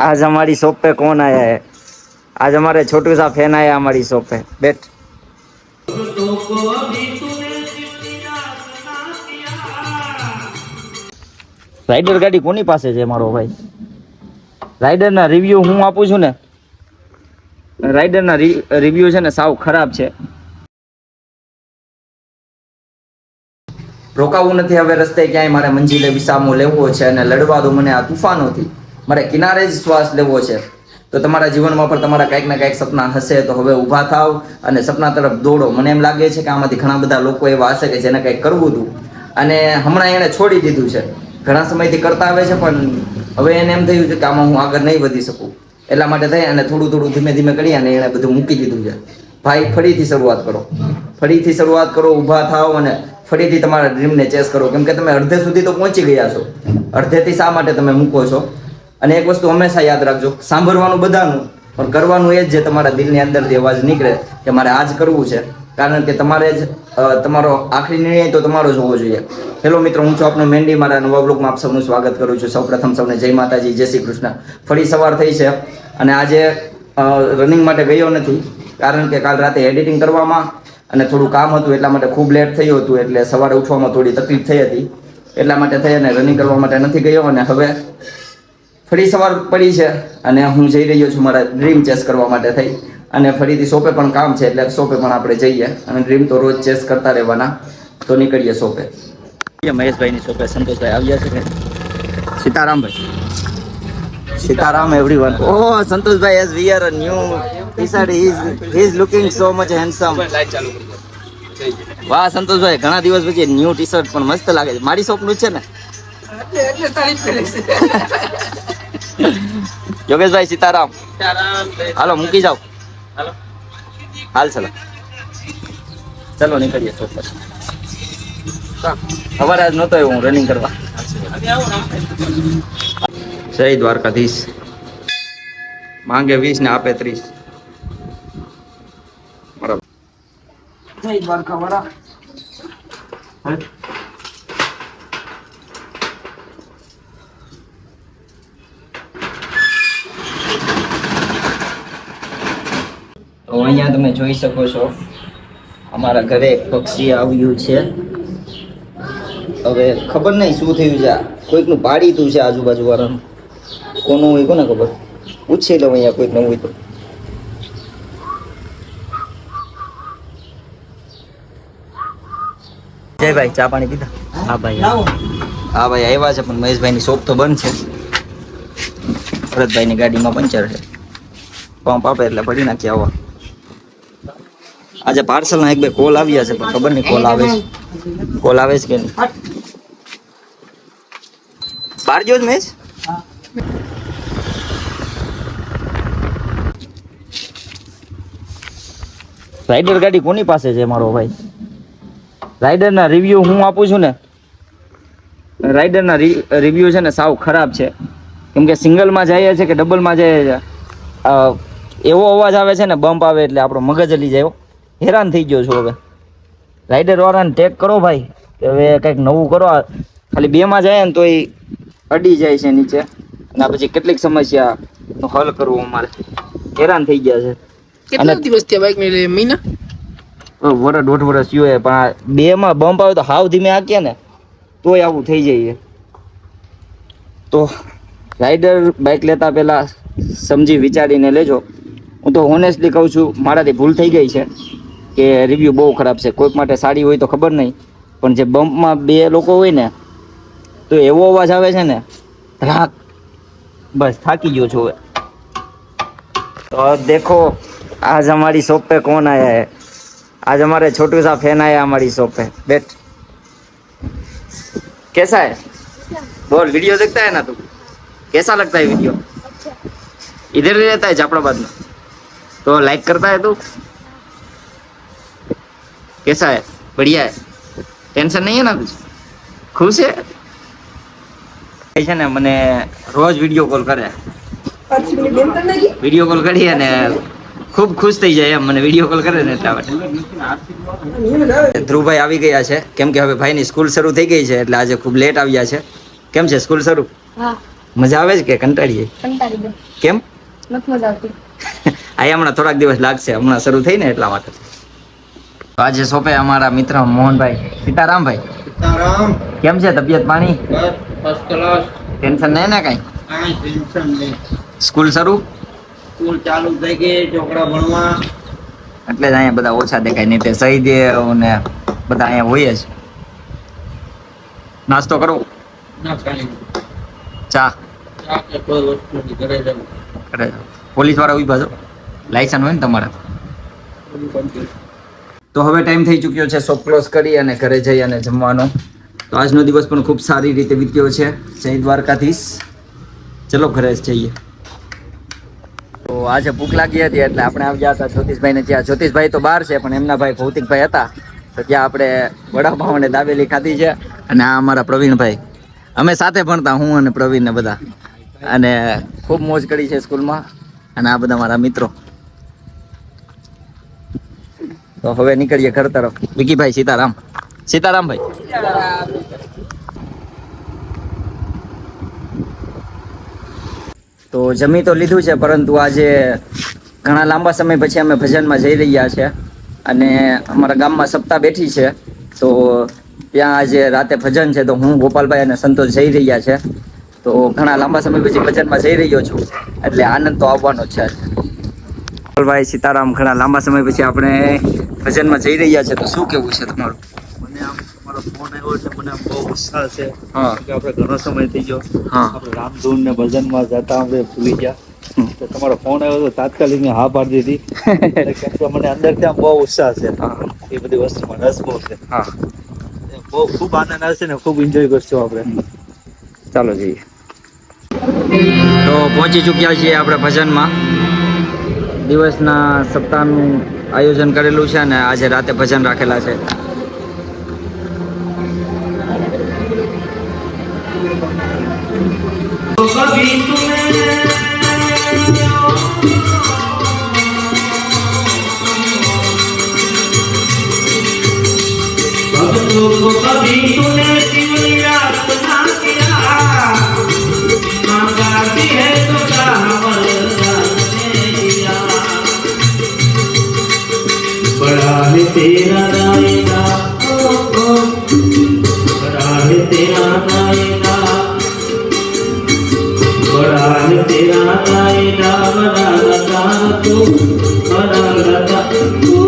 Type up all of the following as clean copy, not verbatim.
आज हमारी शॉप पे कौन आया है? आज हमारे छोटू सा फैन आया हमारी शॉप पे। बैठ। રાઇડર ગાડી કોની પાસે છે મારો ભાઈ? રાઇડર ના રિવ્યુ હું આપું છું ને, રાઇડર ના રિવ્યુ છે ને સાવ ખરાબ છે. રોકાવું નથી હવે રસ્તે ક્યાંય, મારે મંજિલે વિસામો લેવો છે અને લડવા દો મને આ તુફાનોથી. મારે કિનારે જ શ્વાસ લેવો છે. તો તમારા જીવનમાં પણ તમારા કંઈક ને કંઈક સપના હશે તો હવે ઊભા થાવ અને સપના તરફ દોડો. મને એમ લાગે છે કે આમાંથી ઘણા બધા લોકો એવા હશે કે જેને કંઈક કરવું હતું અને હમણાં એણે છોડી દીધું છે. ઘણા સમયથી કરતા આવે છે પણ હવે એને એમ થયું છે કે આમાં હું આગળ નહીં વધી શકું. એટલા માટે થઈ અને થોડું ધીમે ધીમે કરી અને એણે બધું મૂકી દીધું છે. ભાઈ ફરીથી શરૂઆત કરો, ફરીથી શરૂઆત કરો, ઊભા થાવ અને ફરીથી તમારા ડ્રીમને ચેસ કરો. કેમ કે તમે અડધે સુધી તો પહોંચી ગયા છો, અડધેથી શા માટે તમે મૂકો છો? અને એક વસ્તુ હંમેશા યાદ રાખજો, સાંભળવાનું બધાનું પણ કરવાનું એ જ જે તમારા દિલની અંદરથી અવાજ નીકળે કે મારે આ જ કરવું છે. કારણ કે તમારે જ તમારો આખરી નિર્ણય તો તમારો જ હોવો જોઈએ. હેલો મિત્રો, હું છું આપનો મેન્ડી. મારા નવા બ્લોગમાં આપ સૌનું સ્વાગત કરું છું. સૌપ્રથમ સૌને જય માતાજી, જય શ્રી કૃષ્ણ. ફરી સવાર થઈ છે અને આજે રનિંગ માટે ગયો નથી કારણ કે કાલ રાતે એડિટિંગ કરવામાં અને થોડું કામ હતું એટલા માટે ખૂબ લેટ થયું હતું, એટલે સવારે ઉઠવામાં થોડી તકલીફ થઈ હતી. એટલા માટે થઈ અને રનિંગ કરવા માટે નથી ગયો અને હવે ફરી સવાર પડી છે અને હું જઈ રહ્યો છું મારા ડ્રીમ ચેસ કરવા માટે થઈ. અને ફરીથી શોપે પણ કામ છે એટલે શોપે પણ આપણે જઈએ અને ડ્રીમ તો રોજ ચેસ કરતા રહેવાના. તો નીકળીએ શોપે. મહેશભાઈની શોપે સંતોષભાઈ આવ્યા છે. Sitarambhai, Sitaram everyone. Oh Santoshbhai, as we are new T shirt, he is looking so much handsome. વાહ સંતોષભાઈ, ઘણા દિવસ પછી ન્યુ ટી-શર્ટ પણ મસ્ત લાગે છે. મારી શોપનું જ છે ને? યોગેશભાઈ સીતારામ. હાલો મૂકી જાઓ. હાલ ચલો નીકળીએ શોપ પર. સવારે આજ નહોતો હું રનિંગ કરવા. જય દ્વારકાધીશ. માંગે 20 ને આપે 30. બરાબર. જય દ્વારકા વાળા. તો અહીંયા તમે જોઈ શકો છો અમારા ઘરે એક પક્ષી આવ્યું છે. હવે ખબર નહીં શું થયું છે, કોઈકનું પાડીતું છે આજુબાજુ વાળાનું. કોનું હોય કોને ખબર? પૂછી લઉં અહીંયા કોઈક નવું હોય તો. જય ભાઈ, ચા પાણી પીધા? હા ભાઈ, હા ભાઈ આવ્યા છે પણ મહેશભાઈની શોપ તો બંધ છે. ભરતભાઈની ગાડીમાં પંચર છે, પંપ આપે એટલે ભરી નાખી આવા. આજે પાર્સલના 1-2 કોલ આવ્યા છે પણ ખબર નહીં કોલ આવે છે કે નહીં. બહાર જો જ મેશ. રાઇડર ગાડી કોની પાસે છે મારો ભાઈ? રાઇડર ના રિવ્યુ હું આપું છું ને, રાઇડર ના રિવ્યુ છે ને સાવ ખરાબ છે. કેમ કે સિંગલમાં જાય છે કે ડબલમાં જાય છે, એવો અવાજ આવે છે ને, બમ્પ આવે એટલે આપણો મગજ હલી જાય. હેરાન થઈ ગયો છું હવે. રાઇડર વાળાને ટેક કરો ભાઈ, હવે કંઈક નવું કરો. ખાલી 2માં જાય ને તો એ અડી જાય છે નીચે અને પછી કેટલીક સમસ્યાનો હલ કરવો અમારે. હેરાન થઈ ગયા છે. કેટલા દિવસ થયા બાઇક ને મહિના? વર્ષ 1.5 વર્ષ થયો છે પણ આ 2માં બમ્પ આવે તો હાવ ધીમે આકીએ ને તોય આવું થઈ જાય. તો રાઇડર બાઇક લેતા પહેલા સમજી વિચારીને લેજો. હું તો ઓનેસ્ટલી કહું છું, મારાથી ભૂલ થઈ ગઈ છે કે રિવ્યૂ બહુ ખરાબ છે. કોઈક માટે સારી હોય તો ખબર નહીં, પણ જે બમ્પમાં 2 લોકો હોય ને તો એવો અવાજ આવે છે ને, ધડાક. બસ થાકી ગયો છું હવે. તો દેખો आज हमारी शॉप पे कौन आया है? आज हमारे छोटू सा फैन आया हमारी शॉप पे. बैठ. कैसा है? बोल. वीडियो देखता है ना तू? कैसा लगता है वीडियो? इधर ही रहता है जाफराबाद में, तो लाइक करता है तू? कैसा है? बढ़िया है? टेंशन नहीं है ना कुछ? खुश है? છે ને મને રોજ વિડીયો કોલ કરે, વિડીયો કોલ કરી અને ખૂબ ખુશ થઈ જાય એમ મને વિડીયો કોલ કરે ને એટલા માટે. ધ્રુવભાઈ આવી ગયા છે કેમ કે હવે ભાઈની સ્કૂલ શરૂ થઈ ગઈ છે એટલે આજે ખૂબ લેટ આવ્યા છે. કેમ છે સ્કૂલ શરૂ? મજા આવે છે કે કંટાળીએ? કંટાળી ગયો. કેમ? નથી મજા આવતી. આ હમણાં થોડાક દિવસ લાગશે, હમણાં શરૂ થઈ ને એટલા માટે. આજે સોંપે અમારા મિત્ર મોહનભાઈ. સીતારામભાઈ, સીતારામ. કેમ છે તબિયત પાણી? બસ ફર્સ્ટ ક્લાસ. ટેન્શન નહીં ને કાંઈ? કાંઈ ટેન્શન નહીં. સ્કૂલ શરૂ સ્કૂલ ચાલુ થઈ ગઈ, છોકરા ભણવા. એટલે જ અહીંયા બધા ઓછા દેખાય, નહીં તે સહી દે ને બધા અહીંયા હોય જ. નાસ્તો કરો, ના કાંઈ નહીં. ચા આ કે કોઈ વસ્તુ નથી, ઘરે જવું. કરે. પોલીસ વાળા ઉભા છો, લાયસન્સ હોય ને તમારે. તો હવે ટાઈમ થઈ ચૂક્યો છે શોપ ક્લોઝ કરી અને ઘરે જઈ અને જમવાનો. તો આજનો દિવસ પણ ખૂબ સારી રીતે વીત્યો છે. જય દ્વારકાધીશ. ચલો ઘરે જ જઈએ. તો આજે ભૂખ લાગી હતી એટલે આપણે આવ્યા હતા જ્યોતિષભાઈને ત્યાં. જ્યોતિષભાઈ તો બહાર છે પણ એમના ભાઈ ભૌતિકભાઈ હતા, તો ત્યાં આપણે વડાપાઉં અને દાબેલી ખાધી છે. અને આ અમારા પ્રવીણભાઈ, અમે સાથે ભણતા, હું અને પ્રવીણ ને બધા, અને ખૂબ મોજ કરી છે સ્કૂલમાં. અને આ બધા મારા મિત્રો. તો હવે નીકળીએ ઘર તરફ. વિકીભાઈ સીતારામ. સીતારામભાઈ. તો જમી તો લીધું છે, પરંતુ આજે ઘણા લાંબા સમય પછી અમે ભજનમાં જઈ રહ્યા છે. અને અમારા ગામમાં સપ્તાહ બેઠી છે, તો ત્યાં આજે રાતે ભજન છે. તો હું, ગોપાલભાઈ અને સંતોષ જઈ રહ્યા છે. તો ઘણા લાંબા સમય પછી ભજનમાં જઈ રહ્યો છું, એટલે આનંદ તો આવવાનો જ છે. ગોપાલભાઈ સીતારામ, ઘણા લાંબા સમય પછી આપણે ભજનમાં જઈ રહ્યા છે, તો શું કેવું છે તમારું? મને આમ તમારો ફોન આવ્યો એટલે મને આમ બહુ ઉત્સાહ છે. હા. કે આપણે ઘણો સમય થઈ ગયો, હા. આપણે રામધૂન ને ભજનમાં જતા આપણે ભૂલી ગયા. તો તમારો ફોન આવ્યો તો તાત્કાલિક મેં હા પાડી દીધી. એટલે કેમ કે મને અંદરથી આમ બહુ ઉત્સાહ છે, હા. એ બધી વસ્તુમાં રસ બહુ છે. હા, બહુ ખૂબ આનંદ આવશે ને ખૂબ એન્જોય કરશું આપણે. ચાલો જઈએ. તો પહોંચી ચૂક્યા છીએ આપણે ભજનમાં. દિવસના સપ્તાહનું આયોજન કરેલું છે અને આજે રાતે ભજન રાખેલા છે. भक्तों को कभी तूने शिवली प्रार्थना किया, माँ गाती है तो कहाँ वरदान दिया। बड़ा है तेरा दायरा, बड़ा है तेरा दायरा, बड़ा है तेरा दायरा, बड़ा लगा तू, बड़ा लगा तू।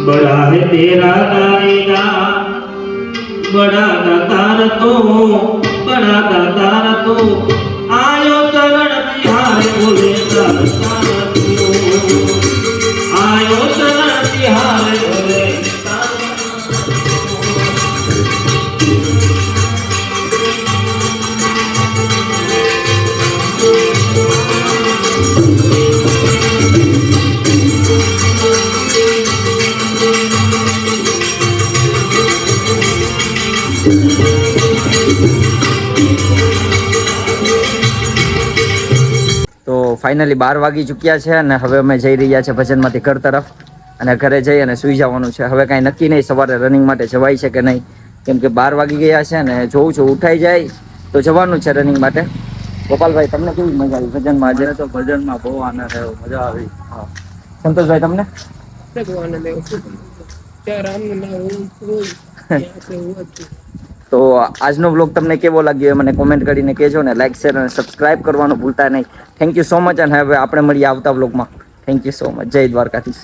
बड़ा है तेरा दायरा, बड़ा दातार तो, बड़ा दातार तो, आयो शरण तिहारे बोले दातार तो, आयो शरण तिहारे बोले તો ફાઇનલી 12 વાગી ચૂક્યા છે અને હવે અમે જઈ રહ્યા છે ભજનમાંથી ઘર તરફ. અને ઘરે જઈ અને સૂઈ જવાનું છે. હવે કાંઈ નક્કી નહીં સવારે રનિંગ માટે જવાય છે કે નહીં, કેમ કે 12 વાગી ગયા છે ને જોઉં છું ઉઠાઈ જાય તો જવાનું છે રનિંગ માટે. ગોપાલભાઈ, તમને કેવી મજા આવી ભજનમાં આજે? મને તો ભજનમાં બહુ આનંદ આવ્યો, મજા આવી. હા. સંતોષભાઈ, તમને? ભગવાન ને શું ત્યાં રામનું નામ હોય ત્યાં આપણે હોવા જ જોઈએ. તો આજનો વ્લોગ તમને કેવો લાગ્યો એ મને કોમેન્ટ કરીને કહેજો ને લાઈક શેર અને સબસ્ક્રાઇબ કરવાનું ભૂલતા નહીં. Thank you so much. અને હવે આપણે મળીએ આવતા વ્લોગમાં. Thank you so much. જય દ્વારકાધીશ.